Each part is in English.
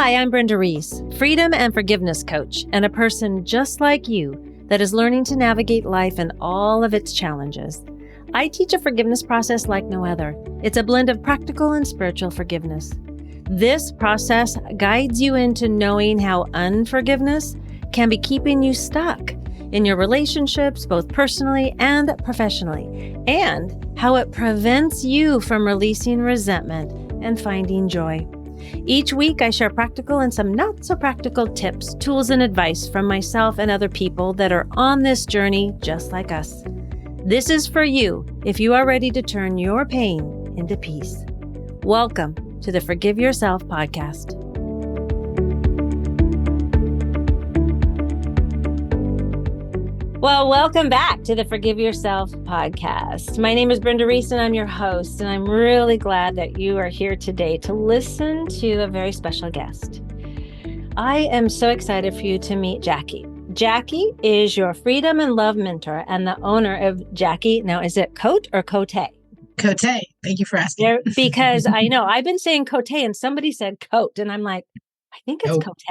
Hi, I'm Brenda Reiss, freedom and forgiveness coach, and a person just like you that is learning to navigate life and all of its challenges. I teach a forgiveness process like no other. It's a blend of practical and spiritual forgiveness. This process guides you into knowing how unforgiveness can be keeping you stuck in your relationships, both personally and professionally, and how it prevents you from releasing resentment and finding joy. Each week, I share practical and some not so practical tips, tools, and advice from myself and other people that are on this journey just like us. This is for you if you are ready to turn your pain into peace. Welcome to the Forgive Yourself podcast. Well, welcome back to the Forgive Yourself podcast. My name is Brenda Reiss and I'm your host, and I'm really glad that you are here today to listen to a very special guest. I am so excited for you to meet Jackie. Jackie is your freedom and love mentor and the owner of Jackie. Now, is it Cote or Cote? Cote. Thank you for asking. Because I know I've been saying Cote and somebody said Cote, and I'm like, I think it's Cote.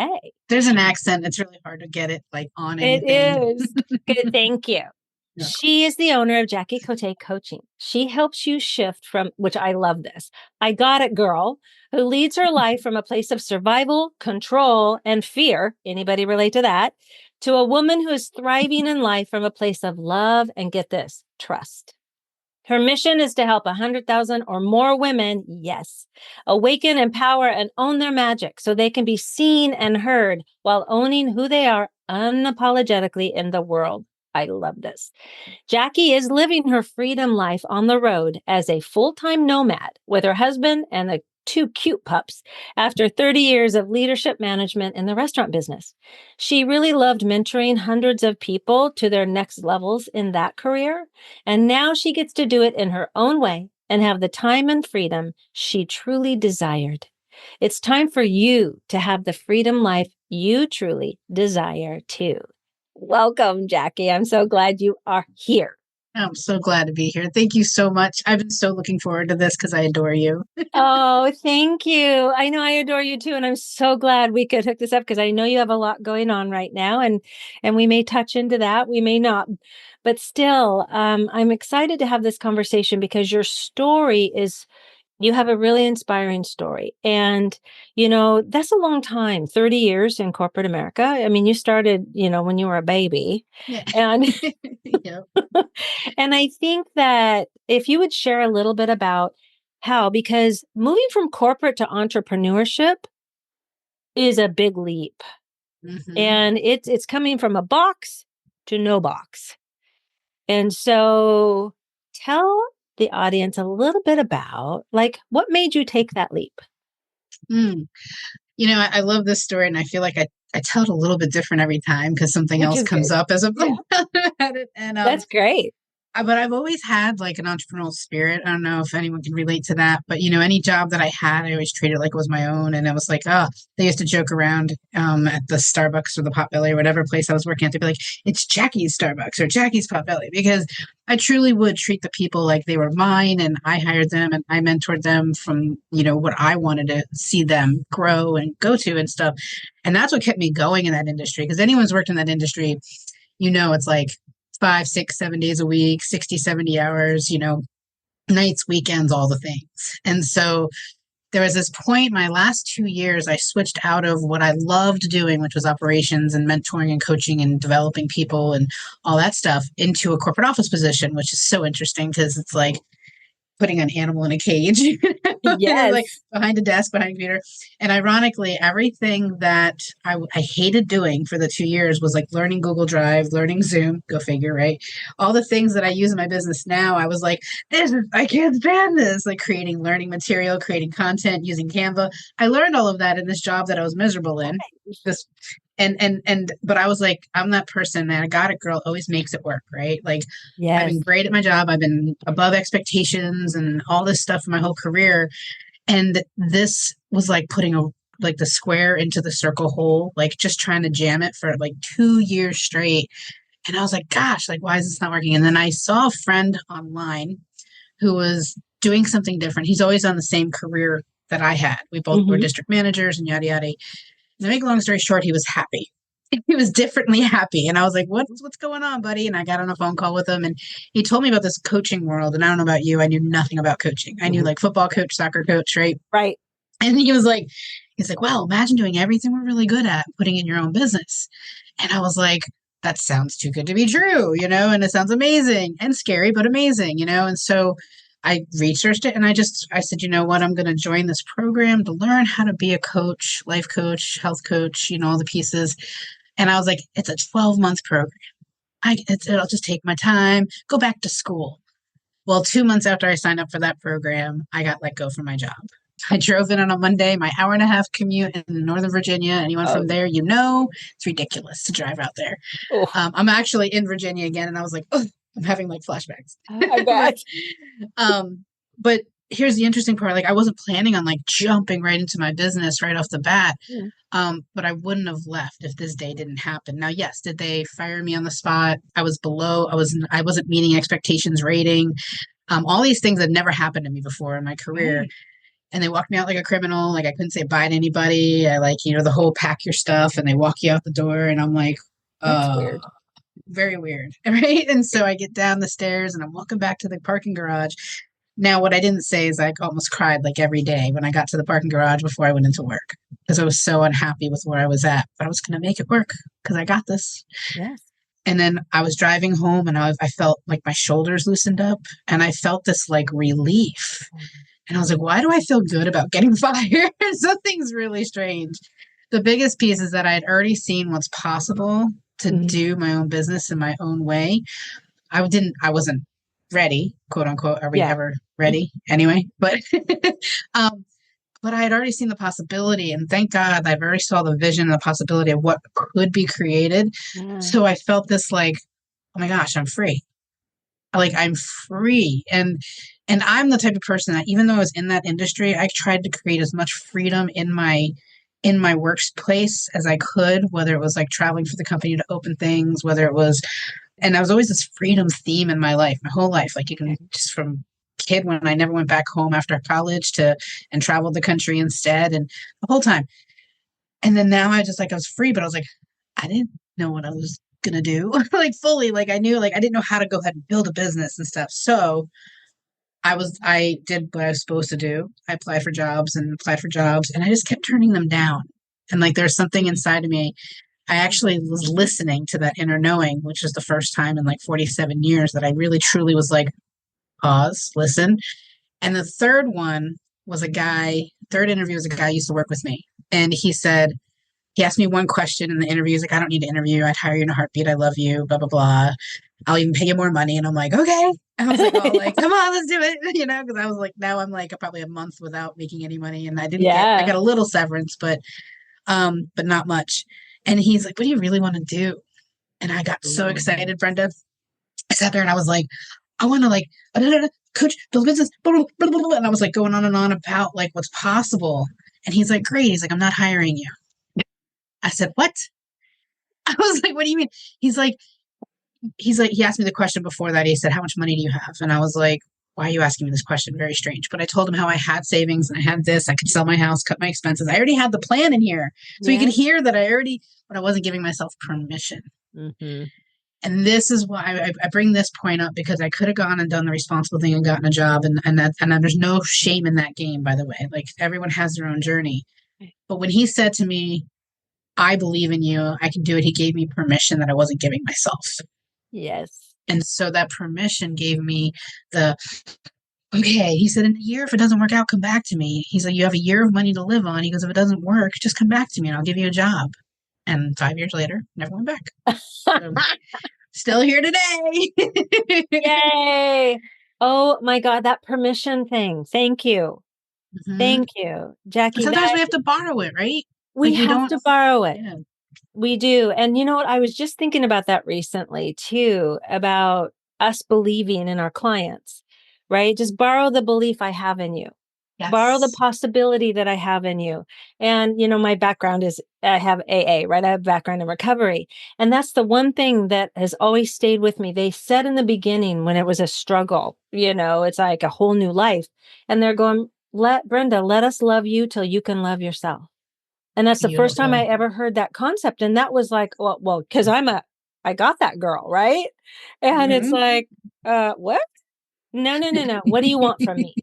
There's an accent. It's really hard to get it like on anything. It is. Good. Thank you. Yeah. She is the owner of Jackie Cote Coaching. She helps you shift from, which I love this, I got it girl, who leads her life from a place of survival, control, and fear. Anybody relate to that? To a woman who is thriving in life from a place of love and, get this, trust. Her mission is to help 100,000 or more women, yes, awaken, empower, and own their magic so they can be seen and heard while owning who they are unapologetically in the world. I love this. Jackie is living her freedom life on the road as a full-time nomad with her husband and the two cute pups after 30 years of leadership management in the restaurant business. She really loved mentoring hundreds of people to their next levels in that career. And now she gets to do it in her own way and have the time and freedom she truly desired. It's time for you to have the freedom life you truly desire too. Welcome, Jackie. I'm so glad you are here. I'm so glad to be here. Thank you so much. I've been so looking forward to this because I adore you. Oh, thank you. I know I adore you too. And I'm so glad we could hook this up because I know you have a lot going on right now, and we may touch into that. We may not. But still, I'm excited to have this conversation because your story is, you have a really inspiring story. And, you know, that's a long time, 30 years in corporate America. I mean, you started, when you were a baby. Yeah. And, Yep. and I think that if you would share a little bit about how, because moving from corporate to entrepreneurship is a big leap. Mm-hmm. And it's coming from a box to no box. And so tell the audience a little bit about, like, what made you take that leap? I love this story, and I feel like I tell it a little bit different every time because something else comes up as I'm at it. And that's great. But I've always had like an entrepreneurial spirit. I don't know if anyone can relate to that, but any job that I had, I always treated it like it was my own. And it was like, they used to joke around at the Starbucks or the Potbelly or whatever place I was working at. They'd be like, it's Jackie's Starbucks or Jackie's Potbelly, because I truly would treat the people like they were mine, and I hired them and I mentored them from, what I wanted to see them grow and go to and stuff. And that's what kept me going in that industry, because anyone's worked in that industry, it's like 5, 6, 7 days a week, 60, 70 hours, nights, weekends, all the things. And so there was this point, my last 2 years, I switched out of what I loved doing, which was operations and mentoring and coaching and developing people and all that stuff, into a corporate office position, which is so interesting because it's like putting an animal in a cage, yes. Like behind a desk, behind a computer. And ironically, everything that I hated doing for the 2 years was like learning Google Drive, learning Zoom, go figure, right? All the things that I use in my business now, I was like, I can't stand this, like creating learning material, creating content, using Canva. I learned all of that in this job that I was miserable in. But I was like, I'm that person that I got it girl always makes it work, right? Like, yes. I've been great at my job. I've been above expectations and all this stuff in my whole career. And this was like putting the square into the circle hole, like just trying to jam it for like 2 years straight. And I was like, gosh, like, why is this not working? And then I saw a friend online who was doing something different. He's always on the same career that I had. We both were Hmm. district managers and yada yada. To make a long story short, he was happy. He was differently happy. And I was like, what's going on, buddy? And I got on a phone call with him and he told me about this coaching world. And I don't know about you. I knew nothing about coaching. I knew Hmm. like football coach, soccer coach, right? Right. And he's like, well, imagine doing everything we're really good at, putting in your own business. And I was like, that sounds too good to be true, and it sounds amazing and scary, but amazing. And so I researched it and I said, you know what, I'm going to join this program to learn how to be a coach, life coach, health coach, all the pieces. And I was like, it's a 12-month program. It'll just take my time, go back to school. Well, 2 months after I signed up for that program, I got let go from my job. I drove in on a Monday, my hour and a half commute in Northern Virginia. Anyone from Oh, there, it's ridiculous to drive out there. oh, I'm actually in Virginia again, and I was like, oh, I'm having like flashbacks. I but, bet. but here's the interesting part. Like, I wasn't planning on like jumping right into my business right off the bat. Mm. But I wouldn't have left if this day didn't happen. Now, yes, did they fire me on the spot? I wasn't meeting expectations rating. All these things had never happened to me before in my career. Right. And they walked me out like a criminal. Like I couldn't say bye to anybody. I like, the whole pack your stuff and they walk you out the door. And I'm like, That's uh, weird. very weird. Right. And so I get down the stairs and I'm walking back to the parking garage. Now, what I didn't say is I almost cried like every day when I got to the parking garage before I went into work because I was so unhappy with where I was at. But I was going to make it work because I got this. Yes. And then I was driving home and I felt like my shoulders loosened up and I felt this like relief. And I was like, why do I feel good about getting fired? Something's really strange. The biggest piece is that I had already seen what's possible to Mhm. do my own business in my own way. I wasn't ready, quote unquote. Are we Yeah. ever ready anyway? But, um, but I had already seen the possibility and thank God I've already saw the vision and the possibility of what could be created. Yeah. So I felt this like, oh my gosh, I'm free. Like I'm free. And I'm the type of person that even though I was in that industry, I tried to create as much freedom in my workplace as I could, whether it was like traveling for the company to open things, whether it was and I was always this freedom theme in my life, my whole life. Like you can just from kid when I never went back home after college to and traveled the country instead and the whole time. And then now I was free, but I was like, I didn't know what I was gonna do like fully. Like I knew like I didn't know how to go ahead and build a business and stuff. So I did what I was supposed to do. I applied for jobs and I just kept turning them down. And like there's something inside of me. I actually was listening to that inner knowing, which is the first time in like 47 years that I really truly was like, pause, listen. And the third interview was a guy who used to work with me. And he asked me one question in the interview. He's like, I don't need to interview. I'd hire you in a heartbeat. I love you, blah, blah, blah. I'll even pay you more money. And I'm like, okay. I was like, oh, like, come on, let's do it. Because I was like, now I'm like probably a month without making any money. And I Yeah. got a little severance, but not much. And he's like, what do you really want to do? And I got so Ooh. excited, Brenda. I sat there and I was like, I want to like coach, build business, blah, blah, blah, blah, blah. And I was like going on and on about like what's possible. And he's like, great. He's like, I'm not hiring you. I said, what? I was like, what do you mean? He's like, he asked me the question before that. He said, how much money do you have? And I was like, why are you asking me this question? Very strange. But I told him how I had savings and I had this. I could sell my house, cut my expenses. I already had the plan in here. So you could Yeah. hear that but I wasn't giving myself permission. Hmm. And this is why I bring this point up because I could have gone and done the responsible thing and gotten a job. And there's no shame in that game, by the way. Like everyone has their own journey. But when he said to me, I believe in you, I can do it, he gave me permission that I wasn't giving myself. Yes. And so that permission gave me the, okay, he said, in a year, if it doesn't work out, come back to me. He's like, you have a year of money to live on. He goes, if it doesn't work, just come back to me and I'll give you a job. And 5 years later, never went back. So, still here today. Yay. Oh my God, that permission thing. Thank you. Mhm. Thank you, Jackie. Sometimes That we have to borrow it, right? we Like we have don't, to borrow it. yeah. We do. And you know what? I was just thinking about that recently too, about us believing in our clients, right? Just borrow the belief I have in you. Borrow the Yes. possibility that I have in you. And, my background is I have AA, right? I have background in recovery. And that's the one thing that has always stayed with me. They said in the beginning when it was a struggle, it's like a whole new life. And they're going, let us love you till you can love yourself. And that's the first time Beautiful. I ever heard that concept. And that was like, well, because I got that girl, right? And it's Hmm. like, what? No, no, no, no. What do you want from me?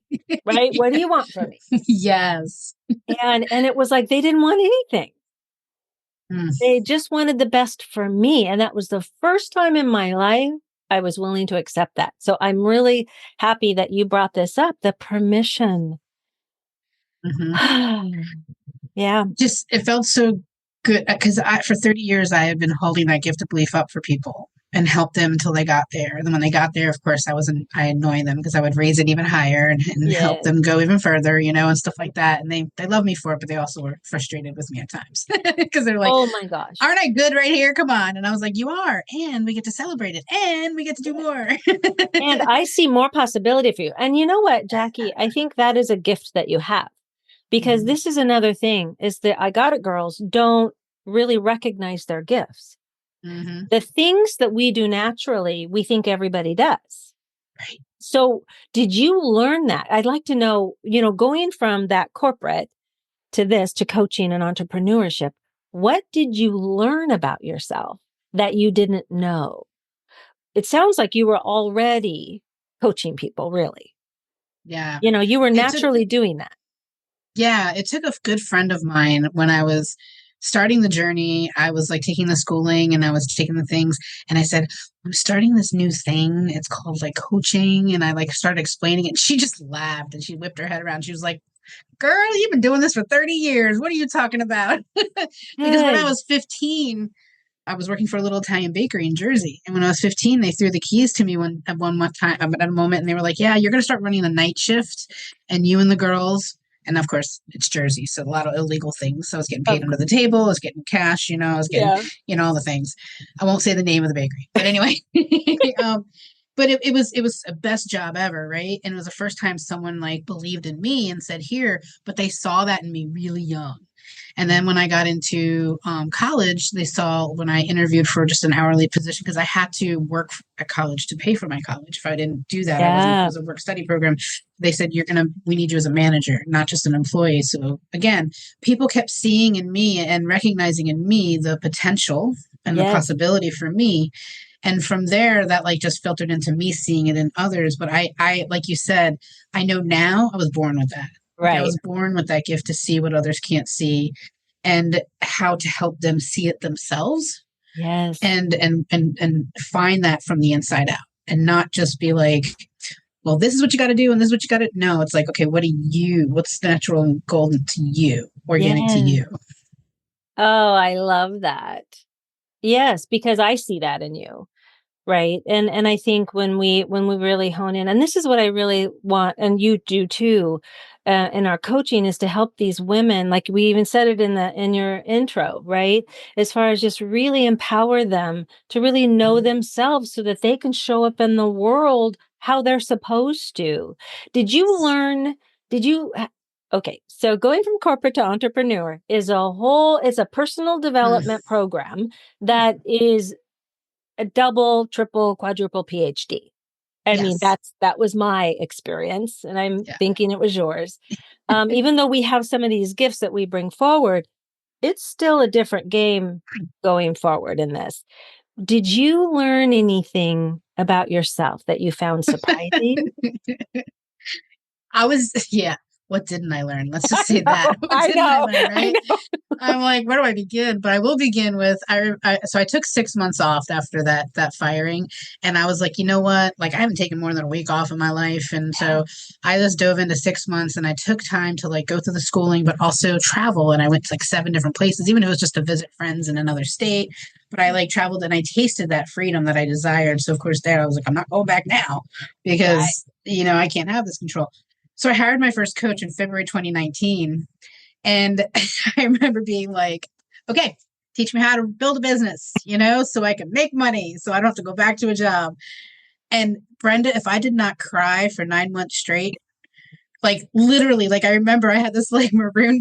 Right? What do you want from me? Yes. And it was like they didn't want anything. Mm, They just wanted the best for me. And that was the first time in my life I was willing to accept that. So I'm really happy that you brought this up, the permission. mhm. Yeah. Just it felt so good because I for 30 years I had been holding that gift of belief up for people and helped them until they got there. And then when they got there, of course, I annoyed them because I would raise it even higher and help Yeah. them go even further, and stuff like that. And they love me for it, but they also were frustrated with me at times because they're like, Oh my gosh. "Aren't I good right here? Come on!" And I was like, "You are, and we get to celebrate it, and we get to do more." And I see more possibility for you. And you know what, Jackie? I think that is a gift that you have because Mhm. this is another thing is that I got it girls don't really recognize their gifts. Mhm. The things that we do naturally, we think everybody does. Right. So, did you learn that? I'd like to know, going from that corporate to this to coaching and entrepreneurship, what did you learn about yourself that you didn't know? It sounds like you were already coaching people, really. Yeah. You were It took naturally doing that. Yeah, it took a good friend of mine when I was starting the journey. I was like taking the schooling and I was taking the things, and I said, I'm starting this new thing. It's called like coaching. And I like started explaining it. She just laughed and she whipped her head around. She was like, Girl, you've been doing this for 30 years. What are you talking about? Because when I Good. was 15, I was working for a little Italian bakery in Jersey. And when I was 15, they threw the keys to me one time at a moment, and they were like, "Yeah, you're going to start running the night shift, and you and the girls." And of course, it's Jersey, so a lot of illegal things. So I was getting paid Of under course. the table. I was getting cash. I was getting, Yeah. all the things. I won't say the name of the bakery, but anyway. But it was a best job ever, right? And it was the first time someone like believed in me and said here, but they saw that in me really young. And then when I got into college, they saw when I interviewed for just an hourly position because I had to work at college to pay for my college. If I didn't do that, it Yeah. was a work study program. They said, we need you as a manager, not just an employee. So again, people kept seeing in me and recognizing in me the potential and the Yes. possibility for me. And from there, that like just filtered into me seeing it in others. But like you said, I know now I was born with that. Like I Right. was born with that gift to see what others can't see and how to help them see it themselves Yes. and find that from the inside out and not just be like, well, this is what you got to do and this is what you got to. No, it's like, okay, what's natural and golden to you, organic to Yes. you? Oh, I love that. Yes, because I see that in you. Right. And I think when we really hone in, and this is what I really want, and you do too, in our coaching is to help these women, like we even said it in your intro, right? As far as just really empower them to really know themselves so that they can show up in the world how they're supposed to. Did you learn, did you okay, so going from corporate to entrepreneur it's a personal Mm, development program that is a double, triple, quadruple PhD. I mean, yes. that was my experience, and I'm Yeah. thinking it was yours. Even though we have some of these gifts that we bring forward, it's still a different game going forward in this. Did you learn anything about yourself that you found surprising? I was, yeah. What didn't I learn? Let's just say that. What I didn't I know, learn, I right? know. I'm like, where do I begin? But I will begin with so I took 6 months off after that firing, and I was like, you know what? Like I haven't taken more than a week off in my life, and Yeah, so I just dove into 6 months, and I took time to like go through the schooling, but also travel, and I went to like 7 different places, even if it was just to visit friends in another state. But I like traveled and I tasted that freedom that I desired. So of course there I was like, I'm not going back now right. because I can't have this control. So I hired my first coach in February 2019. And I remember being like, okay, teach me how to build a business, so I can make money, so I don't have to go back to a job. And Brenda, if I did not cry for 9 months straight, like literally, like I remember I had this like maroon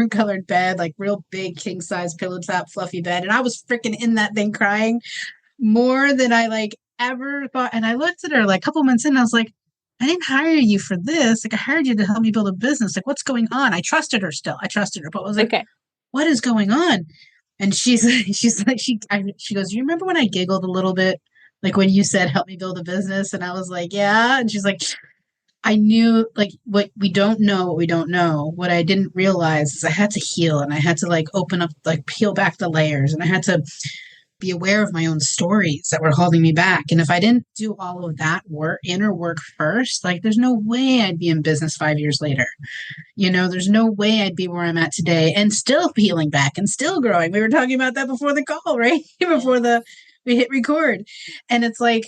colored bed, like real big king size pillow top, fluffy bed. And I was freaking in that thing crying more than I like ever thought. And I looked at her like a couple months in, and I was like, I didn't hire you for this. Like, I hired you to help me build a business. Like, what's going on? I trusted her still. I trusted her, but I was like, Okay. what is going on? And she's she's like, she goes, you remember when I giggled a little bit? Like when you said, help me build a business? And I was like, yeah. And she's like, I knew like what we don't know. What I didn't realize is I had to heal and I had to like open up, like peel back the layers and I had to be aware of my own stories that were holding me back. And if I didn't do all of that work, inner work first, like there's no way I'd be in business 5 years later. There's no way I'd be where I'm at today and still peeling back and still growing. We were talking about that before the call, right? Before we hit record. And it's like,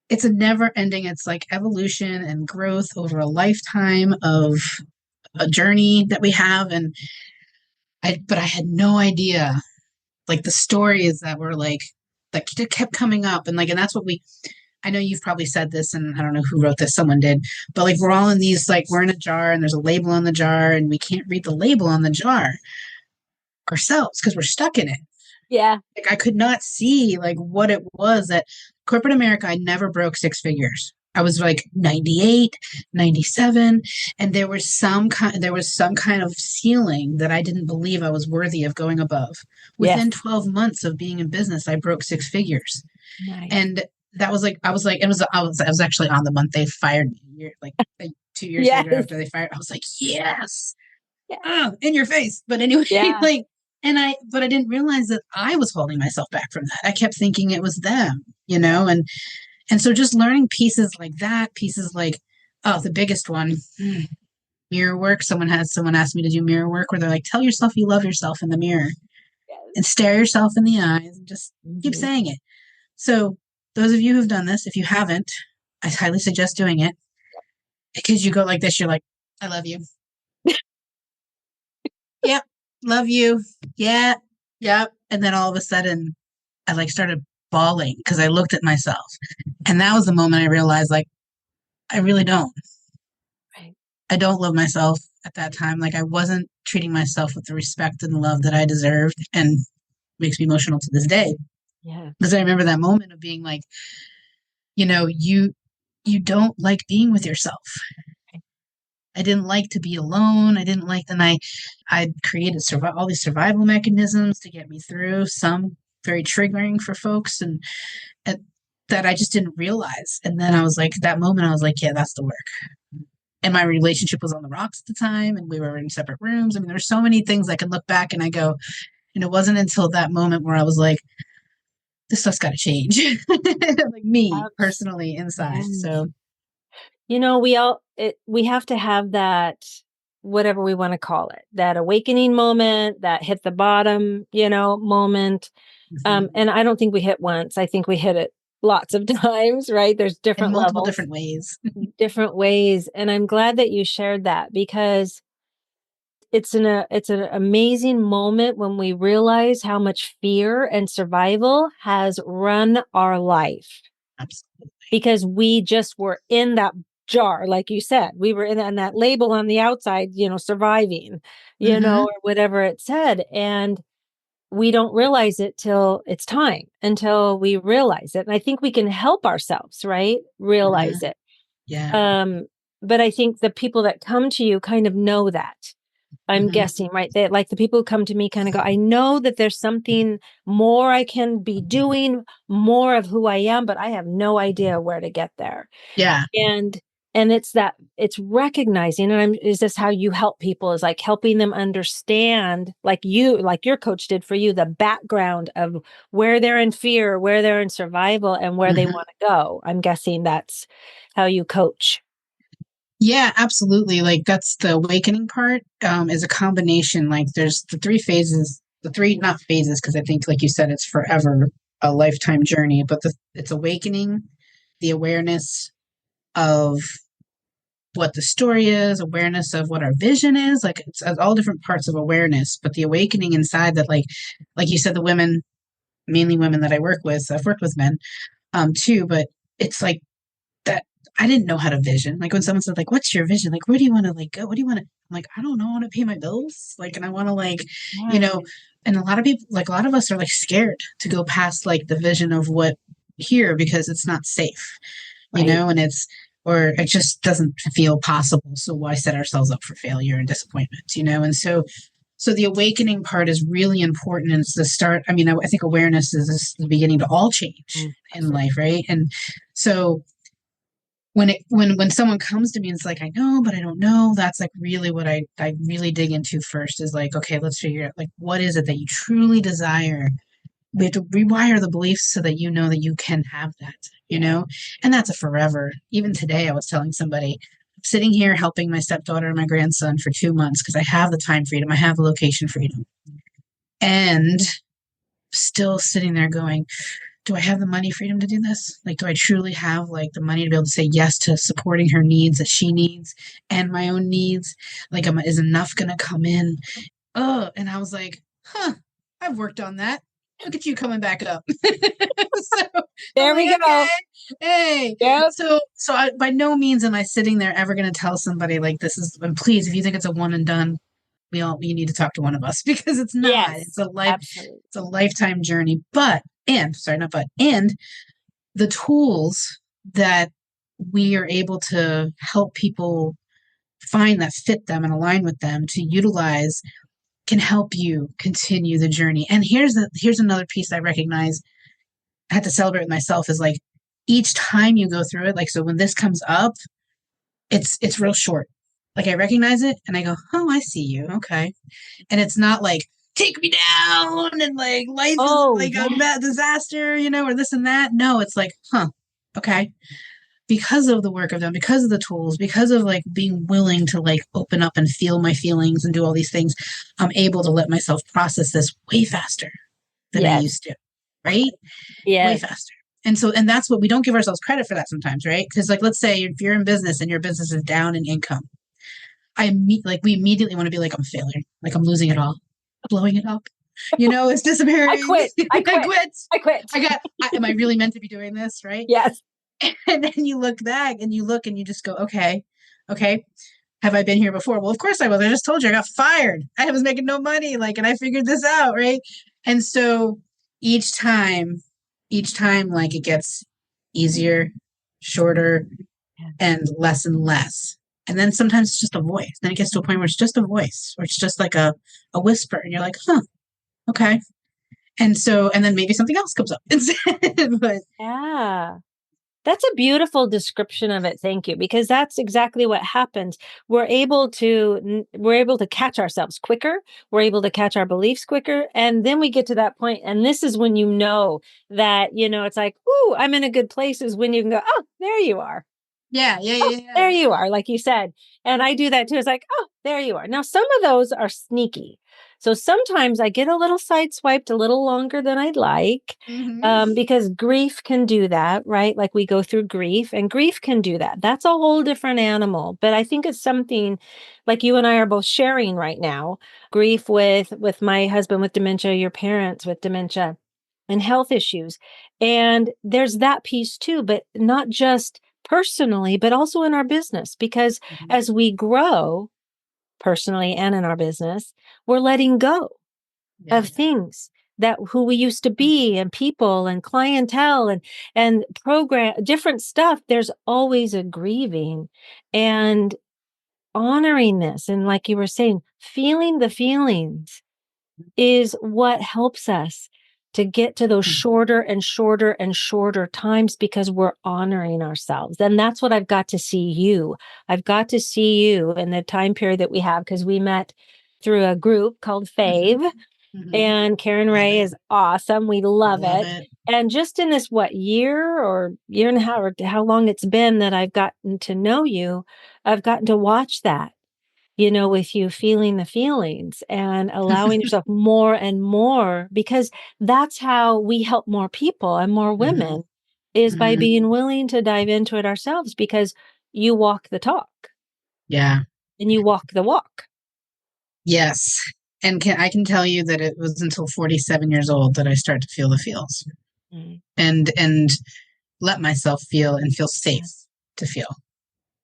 it's a never ending, it's like evolution and growth over a lifetime of a journey that we have. But I had no idea, like the stories that were like, that kept coming up. And that's what I know you've probably said this, and I don't know who wrote this, someone did, but like we're all in these, like we're in a jar and there's a label on the jar and we can't read the label on the jar ourselves because we're stuck in it. Yeah. Like I could not see like what it was that corporate America, I never broke six figures. I was like 98, 97, and there was some kind of ceiling that I didn't believe I was worthy of going above. Yes. Within 12 months of being in business, I broke six figures. Nice. And that was like, I was actually on the month they fired me, like 2 years later Yes. after they fired. I was like, yes, Yeah. oh, in your face. But anyway, Yeah. like, but I didn't realize that I was holding myself back from that. I kept thinking it was them, and so just learning pieces like that, pieces like, oh, the biggest one, mirror work. Someone asked me to do mirror work where they're like, tell yourself you love yourself in the mirror and stare yourself in the eyes and just keep Mhm. saying it. So those of you who've done this, if you haven't, I highly suggest doing it because you go like this. You're like, I love you. Yep. Love you. Yeah. Yep. And then all of a sudden I like started bawling because I looked at myself. And that was the moment I realized like, I really don't. Right. I don't love myself at that time. Like I wasn't treating myself with the respect and love that I deserved, and makes me emotional to this day. Yeah. Because I remember that moment of being like, you don't like being with yourself. I didn't like to be alone. I didn't like, and I created all these survival mechanisms to get me through. Some very triggering for folks, and that I just didn't realize. And then I was like, that moment, I was like, yeah, that's the work. And my relationship was on the rocks at the time, and we were in separate rooms. I mean, there's so many things I can look back and I go, and it wasn't until that moment where I was like, this stuff's got to change, like me Abs- personally inside. yes. So, We have to have that, whatever we want to call it, that awakening moment, that hit the bottom, moment. mhm. And I don't think we hit once. I think we hit it lots of times, right? There's In different multiple levels, different ways. different ways. And I'm glad that you shared that because it's an amazing moment when we realize how much fear and survival has run our life Absolutely. because we just were in that jar, like you said. We were in that label on the outside, surviving, Hmm. or whatever it said. And we don't realize it till it's time, until we realize it. And I think we can help ourselves, right? Hmm. Realize it. Yeah. Um, but I think the people that come to you kind of know that. I'm Hmm. guessing, right? They like the people who come to me kind of go, I know that there's something more I can be doing, more of who I am, but I have no idea where to get there. Yeah. And it's recognizing, and is this how you help people, is like helping them understand, like your coach did for you, the background of where they're in fear, where they're in survival, and where they Hmm. want to go. I'm guessing that's how you coach. Yeah, absolutely. Like that's the awakening part, is a combination. Like there's the three phases, the three, not phases, because I think, like you said, it's forever a lifetime journey, but it's awakening, the awareness of what the story is, awareness of what our vision is. Like it's all different parts of awareness, but the awakening inside that, like you said, the women, mainly women that I work with, I've worked with men, too, but it's like that I didn't know how to vision. Like when someone said, like, what's your vision? Like, where do you want to like go? What do you want to, I'm like, I don't know. I want to pay my bills. Like, and I want to like, you Yeah. know, and a lot of people, like a lot of us are like scared to go past like the vision of what here because it's not safe, Right. and it's, or it just doesn't feel possible. So why set ourselves up for failure and disappointment, And so the awakening part is really important. And it's the start. I mean, I think awareness is the beginning to all change in life, right? And so when someone comes to me and it's like, I know, but I don't know, that's like really what I really dig into first is like, okay, let's figure out like what is it that you truly desire. We have to rewire the beliefs so that you know that you can have that, and that's a forever. Even today, I was telling somebody, I'm sitting here helping my stepdaughter and my grandson for 2 months because I have the time freedom, I have the location freedom, and still sitting there going, do I have the money freedom to do this? Like, do I truly have like the money to be able to say yes to supporting her needs that she needs and my own needs? Like, is enough going to come in? Oh, and I was like, I've worked on that. Look at you coming back up. So there we go. Okay, hey. Yep. So by no means am I sitting there ever going to tell somebody like this is, and please, if you think it's a one and done, you need to talk to one of us because it's not. Yes, it's a absolutely. It's a lifetime journey. And the tools that we are able to help people find that fit them and align with them to utilize can help you continue the journey. And here's another piece I recognize I had to celebrate with myself is like each time you go through it, like, so when this comes up, it's real short. Like I recognize it and I go, oh, I see you. Okay. And it's not like, take me down and like life is like a bad disaster, or this and that. No, it's like, okay. Because of the work I've done, because of the tools, because of like being willing to like open up and feel my feelings and do all these things, I'm able to let myself process this way faster than I used to. Right? Yeah. Way faster. And that's what we don't give ourselves credit for that sometimes, right? Because like, let's say if you're in business and your business is down in income, we immediately want to be like, I'm failing, like I'm losing it all, blowing it up, it's disappearing. I quit. Am I really meant to be doing this? Right? Yes. And then you look back and you just go, okay. Have I been here before? Well, of course I was. I just told you I got fired. I was making no money, and I figured this out, right? And so each time, like it gets easier, shorter, and less. And then sometimes it's just a voice. Then it gets to a point where it's just a voice, or it's just like a whisper, and you're like, okay. And then maybe something else comes up instead. But yeah. That's a beautiful description of it. Thank you. Because that's exactly what happens. We're able to catch ourselves quicker. We're able to catch our beliefs quicker. And then we get to that point. And this is when that, it's like, ooh, I'm in a good place, is when you can go, oh, there you are. Yeah. There you are, like you said. And I do that too. It's like, oh, there you are. Now, some of those are sneaky. So sometimes I get a little sideswiped a little longer than I'd like, because grief can do that, right? Like we go through grief, and grief can do that. That's a whole different animal. But I think it's something like you and I are both sharing right now, grief with my husband with dementia, your parents with dementia and health issues. And there's that piece too, but not just personally, but also in our business, because as we grow, personally and in our business, we're letting go of things that who we used to be, and people and clientele and program, different stuff. There's always a grieving and honoring this. And like you were saying, feeling the feelings is what helps us to get to those shorter and shorter and shorter times, because we're honoring ourselves. And that's what I've got to see you. I've got to see you in the time period that we have, because we met through a group called Fave. And Karen Ray is awesome. We love it. And just in this, year and a half, or how long it's been that I've gotten to know you, I've gotten to watch that, with you feeling the feelings and allowing yourself more and more, because that's how we help more people and more women, is by being willing to dive into it ourselves, because you walk the talk. Yeah. And you walk the walk. Yes. And I can tell you that it was until 47 years old that I started to feel the feels, and let myself feel and feel safe to feel.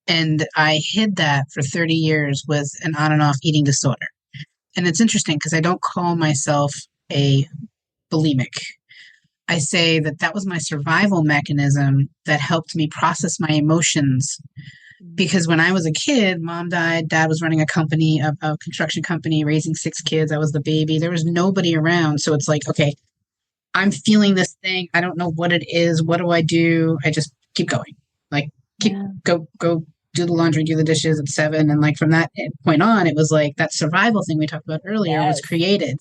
And I hid that for 30 years with an on and off eating disorder. And it's interesting because I don't call myself a bulimic. I say that that was my survival mechanism that helped me process my emotions. Because when I was a kid, mom died, dad was running a company, a construction company, raising six kids. I was the baby. There was nobody around. So it's like, okay, I'm feeling this thing. I don't know what it is. What do I do? I just keep going. Like keep Yeah. go do the laundry, do the dishes at 7. And like from that point on, it was like that survival thing we talked about earlier was Yes. created.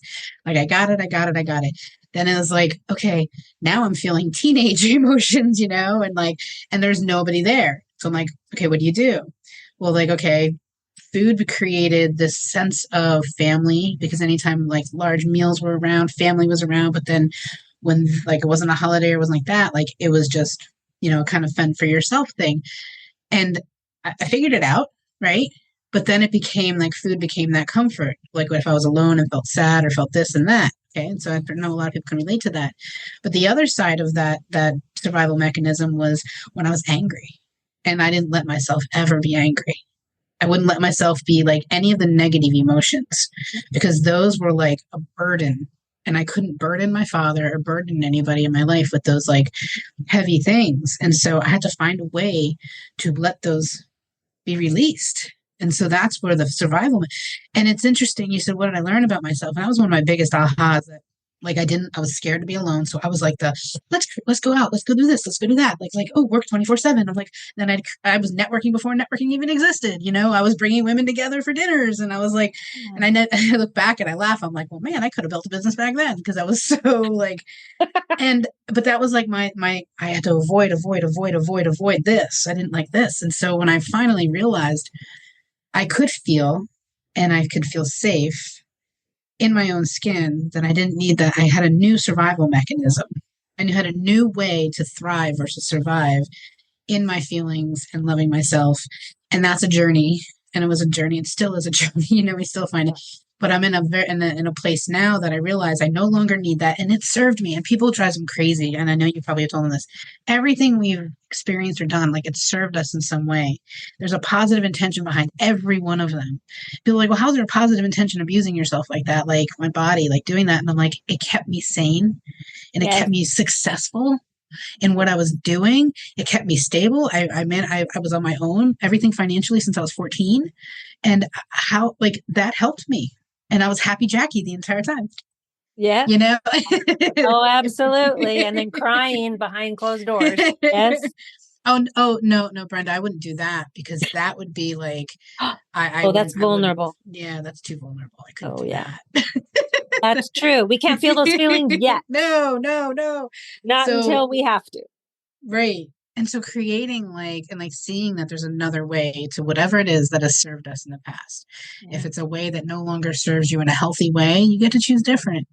Like I got it, I got it, I got it. Then it was like, okay, now I'm feeling teenage emotions, and like, and there's nobody there. So I'm like, okay, what do you do? Well, like, okay, food created this sense of family because anytime like large meals were around, family was around. But then when like it wasn't a holiday or wasn't like that, like it was just, kind of fend for yourself thing. And I figured it out, right? But then it became like food became that comfort. Like if I was alone and felt sad or felt this and that. Okay. And so I know a lot of people can relate to that. But the other side of that survival mechanism was when I was angry. And I didn't let myself ever be angry. I wouldn't let myself be like any of the negative emotions because those were like a burden. And I couldn't burden my father or burden anybody in my life with those like heavy things. And so I had to find a way to let those be released. And so that's where the survival. And it's interesting. You said, what did I learn about myself? And that was one of my biggest ahas that like I was scared to be alone. So I was like let's go out, let's go do this, let's go do that. Like, oh, work 24/7. I'm like, then I was networking before networking even existed. I was bringing women together for dinners and I was like, and I look back and I laugh. I'm like, well, man, I could have built a business back then because I was so like, but that was like my I had to avoid this. I didn't like this. And so when I finally realized I could feel and I could feel safe in my own skin, that I didn't need that. I had a new survival mechanism. I knew had a new way to thrive versus survive in my feelings and loving myself. And that's a journey. And it was a journey. It still is a journey. We still find it. But I'm in a place now that I realize I no longer need that, and it served me. And people drive them crazy, and I know you probably have told them this. Everything we've experienced or done, like it served us in some way. There's a positive intention behind every one of them. People are like, well, how's there a positive intention abusing yourself like that? Like my body, like doing that, and I'm like, it kept me sane, and it Yes. kept me successful in what I was doing. It kept me stable. I was on my own, everything financially since I was 14, and how like that helped me. And I was happy Jackie the entire time, Yeah. you know? Oh, absolutely. And then crying behind closed doors. Yes. Oh, no, Brenda, I wouldn't do that because that would be like, Oh, that's I wouldn't, vulnerable. yeah, that's too vulnerable. I couldn't Oh, do yeah. that. That's true. We can't feel those feelings yet. No, no, no. Not So, until we have to. right. And so creating like seeing that there's another way to whatever it is that has served us in the past. Yeah. If it's a way that no longer serves you in a healthy way, you get to choose different.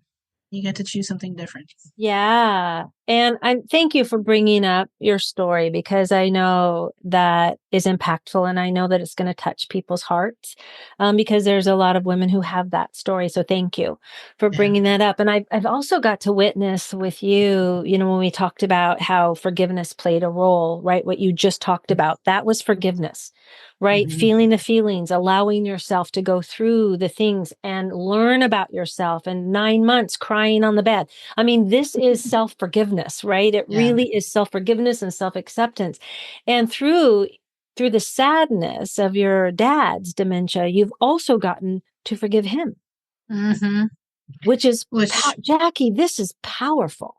You get to choose something different. Yeah. And I thank you for bringing up your story because I know that is impactful and I know that it's going to touch people's hearts because there's a lot of women who have that story. So thank you for Yeah. bringing that up. And I've also got to witness with you, when we talked about how forgiveness played a role, right? What you just talked about, that was forgiveness, right? Mm-hmm. Feeling the feelings, allowing yourself to go through the things and learn about yourself and 9 months crying on the bed. I mean, this is self-forgiveness, right? It Yeah. really is self-forgiveness and self-acceptance. And through the sadness of your dad's dementia, you've also gotten to forgive him, Mm-hmm. which is, Which Jackie, this is powerful.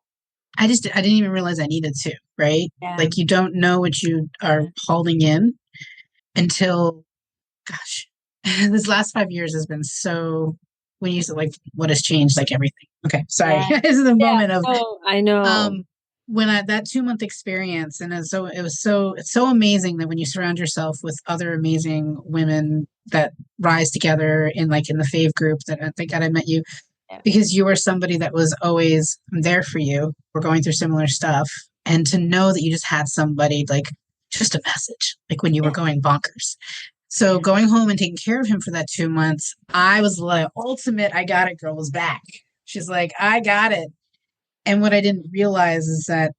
I didn't even realize I needed to, right? Yeah. Like you don't know what you are hauling in until, gosh, this last 5 years has been so, when you said like what has changed, like everything. Okay. Sorry. Yeah. This is the Yeah. moment of, Oh, I know. um, when that 2 month experience, and it's so amazing that when you surround yourself with other amazing women that rise together in the fave group that I think I met you Yeah. because you were somebody that was always there for you. We're going through similar stuff. And to know that you just had somebody like just a message, like when you were Yeah. going bonkers. So going home and taking care of him for that 2 months, I was like, ultimate, I got it, girl was back. She's like, I got it. And what I didn't realize is that,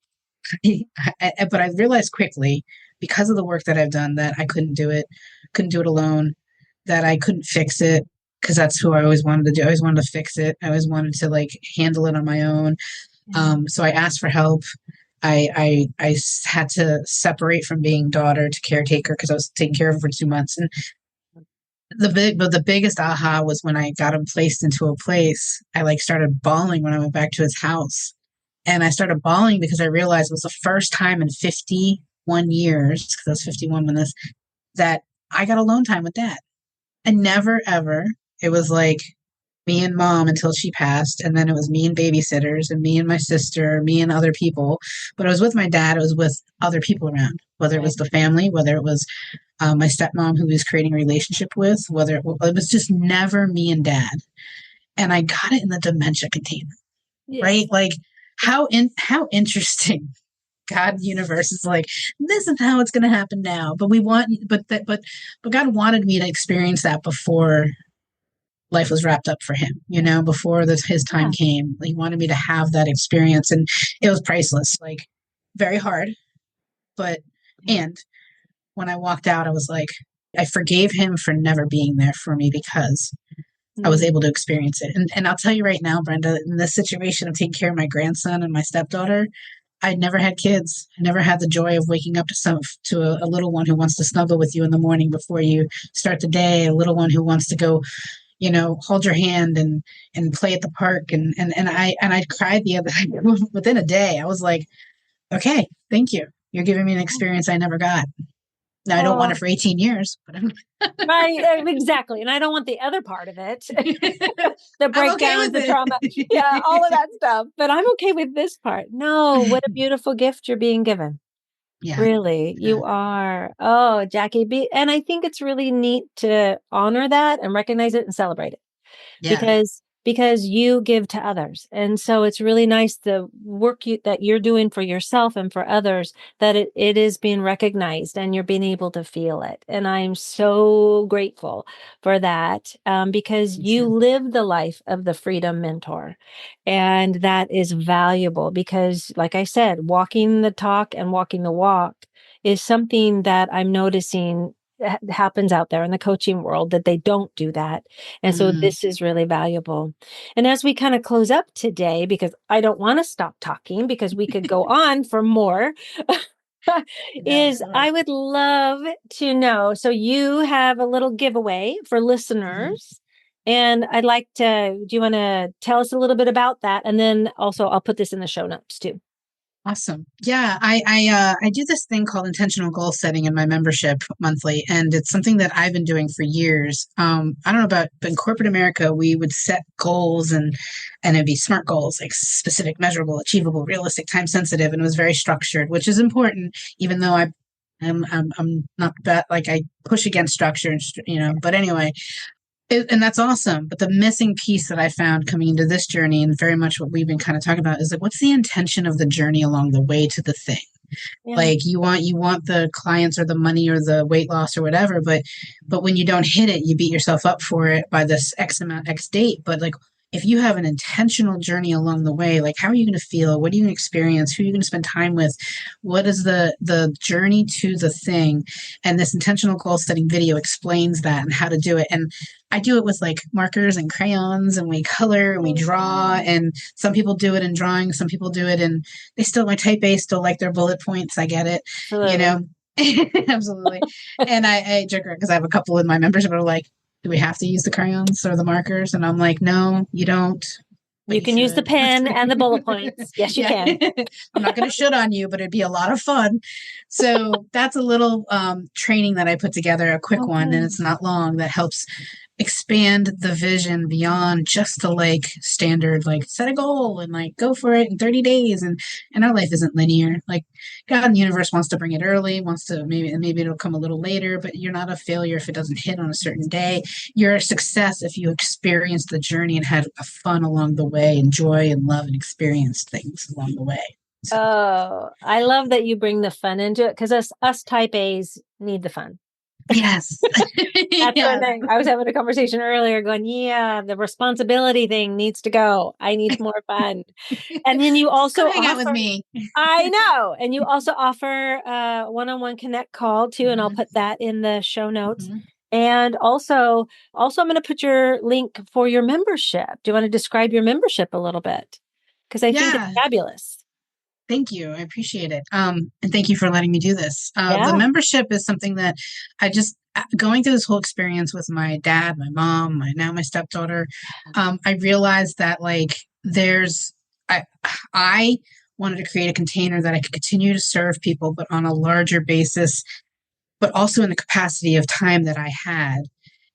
but I realized quickly because of the work that I've done that I couldn't do it alone, that I couldn't fix it because that's who I always wanted to do. I always wanted to fix it. I always wanted to like handle it on my own. So I asked for help. Had to separate from being daughter to caretaker because I was taking care of him for 2 months. And the biggest aha was when I got him placed into a place. I like started bawling when I went back to his house, and I started bawling because I realized it was the first time in 51 years, because I was 51 when this, that I got alone time with dad. And never ever. It was like me and mom until she passed, and then it was me and babysitters and me and my sister, me and other people. But I was with my dad. It was with other people around, whether it Right. was the family, whether it was my stepmom who he was creating a relationship with, whether it was just never me and dad. And I got it in the dementia container, right? Yes. Like how interesting. God universe is like, this is how it's going to happen now. But we want, but God wanted me to experience that before life was wrapped up for him, before his time Yeah. came. He wanted me to have that experience, and it was priceless, like very hard. But, and when I walked out, I was like, I forgave him for never being there for me because I was Mm. able to experience it. And I'll tell you right now, Brenda, in this situation of taking care of my grandson and my stepdaughter, I'd never had kids. I never had the joy of waking up to a little one who wants to snuggle with you in the morning before you start the day, a little one who wants to go, hold your hand and play at the park. And I cried the other within a day. I was like, okay, thank you. You're giving me an experience I never got. Now I don't want Oh, it for 18 years, but right. Exactly. And I don't want the other part of it, the I'm okay breakdowns, with the trauma. Yeah, all of it. that stuff. But I'm okay with this part. No, what a beautiful gift you're being given. Yeah. Really, you are. Oh, Jackie B. And I think it's really neat to honor that and recognize it and celebrate it. Yeah. Because you give to others. And so it's really nice the work that you're doing for yourself and for others, that it is being recognized and you're being able to feel it. And I'm so grateful for that, because Me you too. live the life of the freedom mentor. And that is valuable because, like I said, walking the talk and walking the walk is something that I'm noticing happens out there in the coaching world, that they don't do that. And so Mm, this is really valuable. And as we kind of close up today, because I don't want to stop talking because we could go on for more, yeah, is sure. I would love to know. So you have a little giveaway for Mhm. listeners. And I'd like to, do you want to tell us a little bit about that? And then also I'll put this in the show notes too. Awesome. Yeah, I do this thing called intentional goal setting in my membership monthly, and it's something that I've been doing for years. I don't know about, but in corporate America, we would set goals, and it'd be SMART goals, like specific, measurable, achievable, realistic, time sensitive, and it was very structured, which is important, even though I'm not that, like, I push against structure, But anyway, and that's awesome. But the missing piece that I found coming into this journey, and very much what we've been kind of talking about, is like, what's the intention of the journey along the way to the thing? Yeah. Like, you want the clients or the money or the weight loss or whatever, but when you don't hit it, you beat yourself up for it by this X amount, X date. But like, if you have an intentional journey along the way, like, how are you going to feel? What are you going to experience? Who are you going to spend time with? What is the journey to the thing? And this intentional goal setting video explains that and how to do it. And I do it with like markers and crayons, and we color and we draw. And some people do it in drawing, some people do it in, my type A still like their bullet points. I get it, you Absolutely. know. Absolutely. And I joke around because I have a couple in my membership that are like, do we have to use the crayons or the markers? And I'm like, no, you don't, but You you can use the should. pen and the bullet points. Yes, you Yeah. can. I'm not going to shit on you, but it'd be a lot of fun. So that's a little training that I put together, a quick one, and Okay. it's not long, that helps expand the vision beyond just the like standard, like set a goal and like go for it in 30 days. And our life isn't linear. Like, God in the universe wants to bring it early, wants to, maybe it'll come a little later, but you're not a failure if it doesn't hit on a certain day. You're a success if you experienced the journey and had fun along the way, and joy and love and experienced things along the way. So Oh, I love that you bring the fun into it, because us type A's need the fun. yes. That's the Yes. thing. I was having a conversation earlier going, yeah, the responsibility thing needs to go. I need more fun. And then you Just also come hang out with offer, me. I know, and you also offer a one-on-one connect call too, and I'll Mhm. put that in the show notes. Mhm. And also I'm going to put your link for your membership. Do you want to describe your membership a little bit? because I think it's Yeah. fabulous. Thank you. I appreciate it. And thank you for letting me do this. The Yeah. membership is something that I just going through this whole experience with my dad, my mom, my stepdaughter. I realized that like I I wanted to create a container that I could continue to serve people, but on a larger basis, but also in the capacity of time that I had.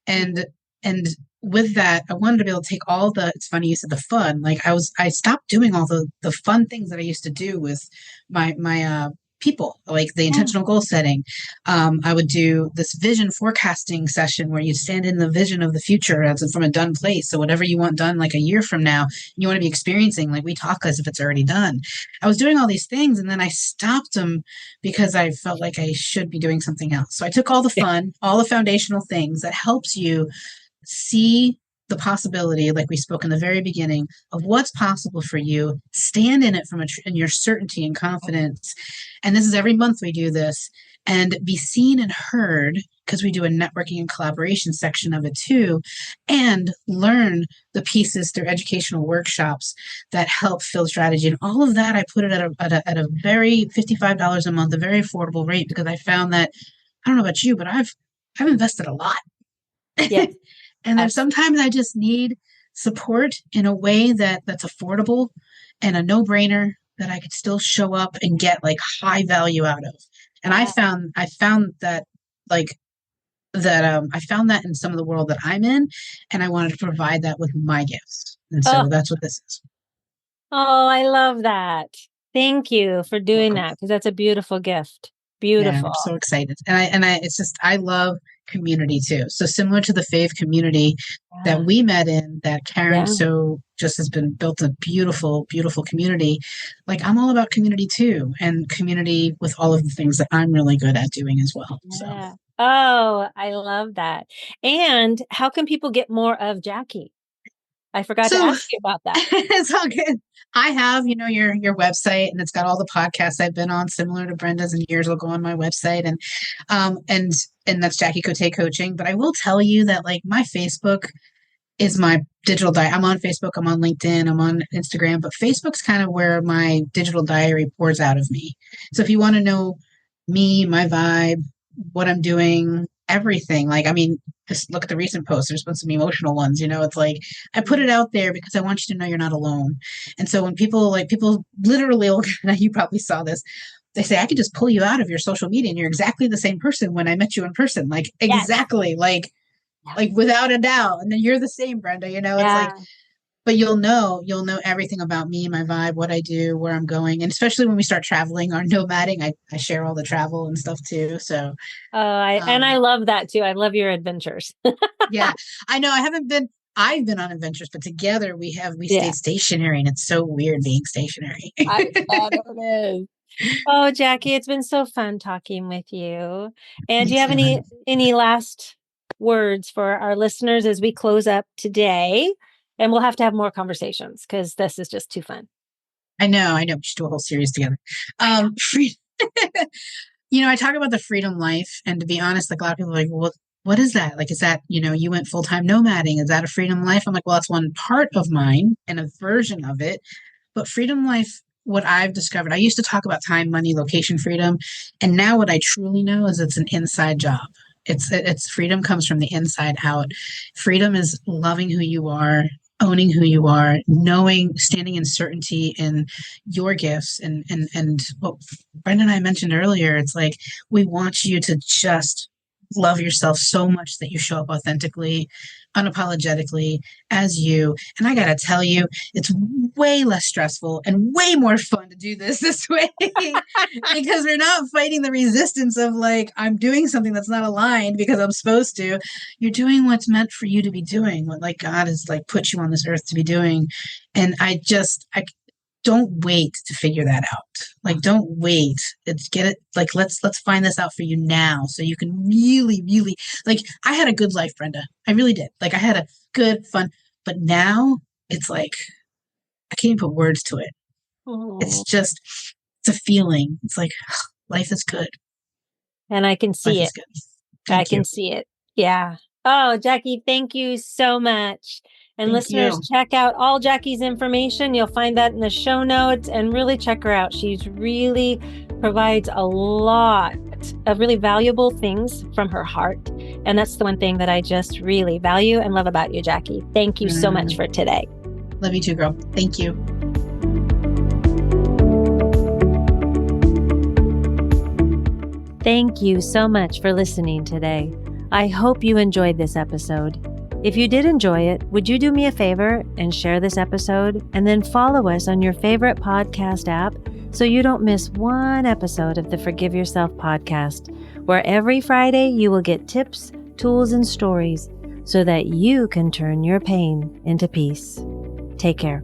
And and with that, I wanted to be able to take all the, it's funny you said the fun. Like I stopped doing all the fun things that I used to do with my people, like the Yeah. intentional goal setting. I would do this vision forecasting session where you stand in the vision of the future as from a done place. So whatever you want done like a year from now, you want to be experiencing, like we talk as if it's already done. I was doing all these things and then I stopped them because I felt like I should be doing something else. So I took all the Yeah. fun, all the foundational things that helps you see the possibility, like we spoke in the very beginning, of what's possible for you. Stand in it in your certainty and confidence. And this is every month we do this, and be seen and heard because we do a networking and collaboration section of it too, and learn the pieces through educational workshops that help fill strategy. And all of that, I put it at a very $55 a month, a very affordable rate because I found that I don't know about you, but I've invested a lot. Yes. And there's Absolutely. sometimes I just need support in a way that's affordable and a no-brainer that I could still show up and get like high value out of. And Yeah. I found that like I found that in some of the world that I'm in, and I wanted to provide that with my gifts. And Oh, so that's what this is. oh, I love that. Thank you for doing Welcome. that because that's a beautiful gift. Yeah, Beautiful. I'm so excited. It's just, I love community too. So similar to the fave community that Yeah. we met in, that Karen Yeah. so just has been built a beautiful, beautiful community. Like I'm all about community too, and community with all of the things that I'm really good at doing as well. So, Yeah. Oh, I love that. And how can people get more of Jackie? I forgot to so ask you about that. it's all good. I have, your website, and it's got all the podcasts I've been on, similar to Brenda's, and yours will go on my website, and um and and that's Jackie Cote Coaching. But I will tell you that like my Facebook is my digital diary. I'm on Facebook, I'm on LinkedIn, I'm on Instagram, but Facebook's kind of where my digital diary pours out of me. So if you want to know me, my vibe, what I'm doing, everything, like, I mean, just look at the recent posts. There's been some emotional ones, it's like I put it out there because I want you to know you're not alone. And so when people literally, you probably saw this, they say, I could just pull you out of your social media and you're exactly the same person when I met you in person. Like, Yes. exactly. Yeah. Like without a doubt. And then you're the same, Brenda. It's like, Yeah. but you'll know everything about me, my vibe, what I do, where I'm going. And especially when we start traveling or nomading, I share all the travel and stuff too. So, Oh, I um, love that too. I love your adventures. yeah, I know I've been on adventures, but together we Yeah, stayed stationary, and it's so weird being stationary. I bet it is. Oh, Jackie, it's been so fun talking with you. And Me do you have too, honey. any last words for our listeners as we close up today? And we'll have to have more conversations because this is just too fun. I know. We should do a whole series together. I know. Free, I talk about the freedom life, and to be honest, like a lot of people are like, well, what is that? Like, is that, you went full time nomading? Is that a freedom life? I'm like, well, that's one part of mine and a version of it. But freedom life, what I've discovered, I used to talk about time, money, location freedom. And now what I truly know is it's an inside job. It's freedom comes from the inside out. Freedom is loving who you are, owning who you are, knowing, standing in certainty in your gifts, and what Brenda and I mentioned earlier. It's like we want you to just love yourself so much that you show up authentically, unapologetically as you. And I gotta tell you, it's way less stressful and way more fun to do this way because we're not fighting the resistance of like, I'm doing something that's not aligned because I'm supposed to. You're doing what's meant for you to be doing, what like God has like put you on this earth to be doing. And I don't wait to figure that out. Like, don't wait. It's get it. Like, let's find this out for you now, so you can really, really, like. I had a good life, Brenda. I really did. Like, I had a good, fun. But now it's like I can't even put words to it. It's Oh, just it's a feeling. It's like life is good. and I can Life see is it. good. I Thank can you. see it. Yeah. Oh, Jackie, thank you so much. And Thank listeners, you. check out all Jackie's information. You'll find that in the show notes and really check her out. She's really provides a lot of really valuable things from her heart. And that's the one thing that I just really value and love about you, Jackie. Thank you so much for today. Love you too, girl. Thank you. Thank you so much for listening today. I hope you enjoyed this episode. If you did enjoy it, would you do me a favor and share this episode and then follow us on your favorite podcast app so you don't miss one episode of the Forgive Yourself podcast, where every Friday you will get tips, tools, and stories so that you can turn your pain into peace. Take care.